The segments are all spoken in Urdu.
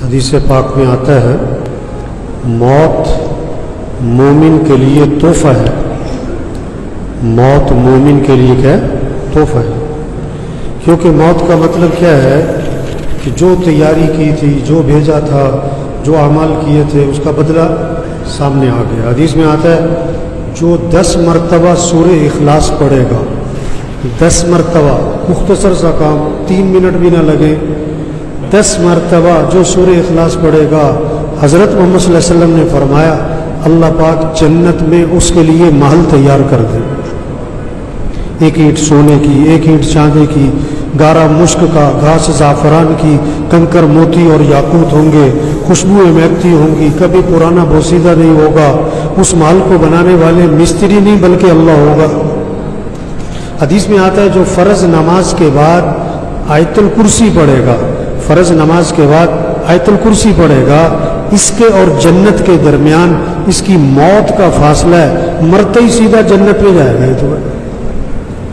حدیث پاک میں آتا ہے موت مومن کے لیے تحفہ ہے. موت مومن کے لیے کیا ہے؟ تحفہ ہے. کیونکہ موت کا مطلب کیا ہے کہ جو تیاری کی تھی، جو بھیجا تھا، جو اعمال کیے تھے، اس کا بدلہ سامنے آ گیا. حدیث میں آتا ہے جو 10 مرتبہ سورہ اخلاص پڑھے گا، 10 مرتبہ، مختصر سا کام، 3 منٹ بھی نہ لگے، 10 مرتبہ جو سورہ اخلاص پڑھے گا، حضرت محمد صلی اللہ علیہ وسلم نے فرمایا اللہ پاک جنت میں اس کے لیے محل تیار کر دے. ایک اینٹ سونے کی، ایک اینٹ چاندی کی، گارا مشک کا، گھاس زعفران کی، کنکر موتی اور یاقوت ہوں گے، خوشبوئیں مہکتی ہوں گی، کبھی پرانا بوسیدہ نہیں ہوگا. اس محل کو بنانے والے مستری نہیں بلکہ اللہ ہوگا. حدیث میں آتا ہے جو فرض نماز کے بعد آیت الکرسی پڑھے گا، فرض نماز کے بعد آیت الکرسی پڑھے گا، اس کے اور جنت کے درمیان اس کی موت کا فاصلہ ہے، مرتے ہی سیدھا جنت میں جائے گا.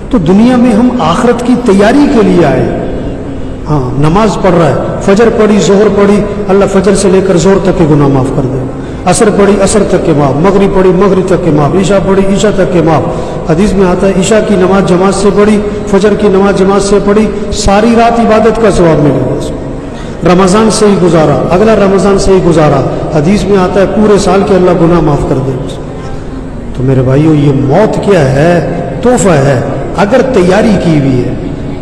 تو دنیا میں ہم آخرت کی تیاری کے لیے آئے. ہاں، نماز پڑھ رہا ہے، فجر پڑھی، ظہر پڑھی، اللہ فجر سے لے کر ظہر تک کے گناہ معاف کر دے. عصر پڑھی، عصر تک کے معاف، مغرب پڑھی، مغرب تک کے معاف، عشاء پڑھی، عشاء تک کے معاف. حدیث میں آتا ہے عشاء کی نماز جماعت سے پڑھی، فجر کی نماز جماعت سے پڑھی، ساری رات عبادت کا ثواب ملے گا. رمضان سے ہی گزارا، اگلا رمضان سے ہی گزارا، حدیث میں آتا ہے پورے سال کے اللہ گناہ معاف کر دے. تو میرے بھائیو، یہ موت کیا ہے؟ تحفہ ہے. اگر تیاری کی ہوئی ہے،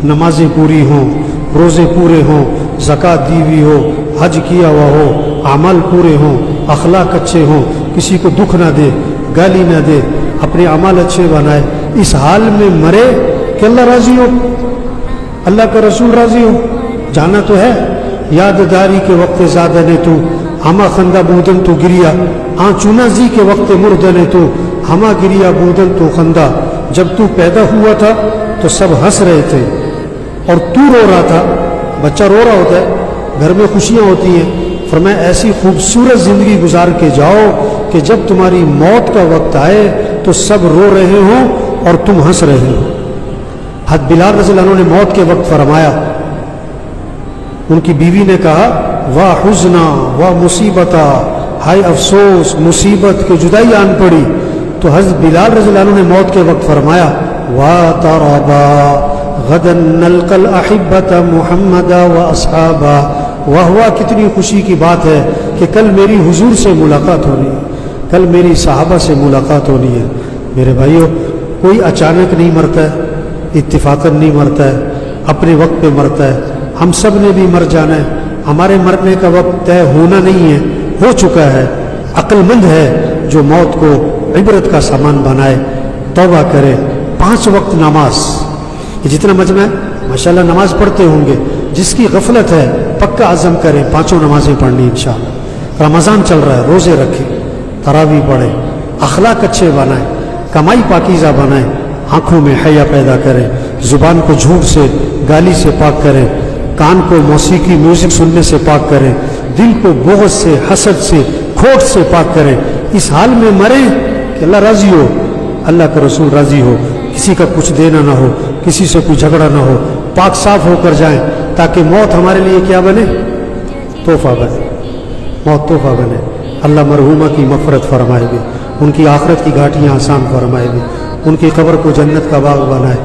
نمازیں پوری ہوں، روزے پورے ہوں، زکوٰۃ دی ہوئی ہو، حج کیا ہوا ہو، اعمال پورے ہوں، اخلاق اچھے ہوں، کسی کو دکھ نہ دے، گالی نہ دے، اپنے اعمال اچھے بنائے، اس حال میں مرے کہ اللہ راضی ہو، اللہ کا رسول راضی ہو. جانا تو ہے. یاد داری کے وقت زیادہ نے تو ہما خندہ بودن تو گریا، چونا زی کے وقت مردنے تو ہما گریا بودن تو خندہ. جب تو پیدا ہوا تھا تو سب ہنس رہے تھے اور تو رو رہا تھا. بچہ رو رہا ہوتا ہے، گھر میں خوشیاں ہوتی ہیں. فرمایا ایسی خوبصورت زندگی گزار کے جاؤ کہ جب تمہاری موت کا وقت آئے تو سب رو رہے ہوں اور تم ہنس رہے ہو. حضرت بلال رضی اللہ عنہ نے موت کے وقت فرمایا، ان کی بیوی نے کہا واہ حزنا واہ مصیبتا، ہائے افسوس، مصیبت کہ جدائی آن پڑی. تو حضرت بلال رضی اللہ عنہ نے موت کے وقت فرمایا واہ تربا غدا نلقى الاحبة محمدا واصحابا. واہ واہ، کتنی خوشی کی بات ہے کہ کل میری حضور سے ملاقات ہونی ہے، کل میری صحابہ سے ملاقات ہونی ہے. میرے بھائیو، کوئی اچانک نہیں مرتا ہے، اتفاقاً نہیں مرتا ہے، اپنے وقت پہ مرتا ہے. ہم سب نے بھی مر جانا ہے. ہمارے مرنے کا وقت طے ہونا نہیں ہے، ہو چکا ہے. عقل مند ہے جو موت کو عبرت کا سامان بنائے، توبہ کرے. 5 وقت نماز، یہ جتنا مجمع ہے ماشاءاللہ نماز پڑھتے ہوں گے. جس کی غفلت ہے پکا عزم کرے 5 نمازیں پڑھنی انشاءاللہ. رمضان چل رہا ہے، روزے رکھے، تراویح پڑھے، اخلاق اچھے بنائیں، کمائی پاکیزہ بنائیں، آنکھوں میں حیا پیدا کریں، زبان کو جھوٹ سے، گالی سے پاک کریں، کان کو موسیقی میوزک سننے سے پاک کریں، دل کو بغض سے، حسد سے، کھوٹ سے پاک کریں. اس حال میں مریں کہ اللہ راضی ہو، اللہ کا رسول راضی ہو، کسی کا کچھ دینا نہ ہو، کسی سے کوئی جھگڑا نہ ہو، پاک صاف ہو کر جائیں تاکہ موت ہمارے لیے کیا بنے؟ تحفہ بنے. موت تحفہ بنے. اللہ مرحومہ کی مغفرت فرمائے گی، ان کی آخرت کی گھاٹیاں آسان فرمائے گی، ان کی قبر کو جنت کا باغ بنائے،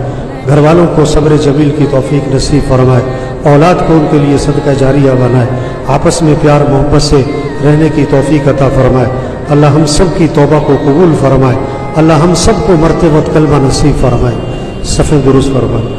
گھر والوں کو صبر جمیل کی توفیق نصیب فرمائے، اولاد کو ان کے لیے صدقہ جاریہ بنائے، آپس میں پیار محبت سے رہنے کی توفیق عطا فرمائے. اللہ ہم سب کی توبہ کو قبول فرمائے. اللہ ہم سب کو مرتے وقت کلمہ نصیب فرمائے. صفحہ درست فرمائے.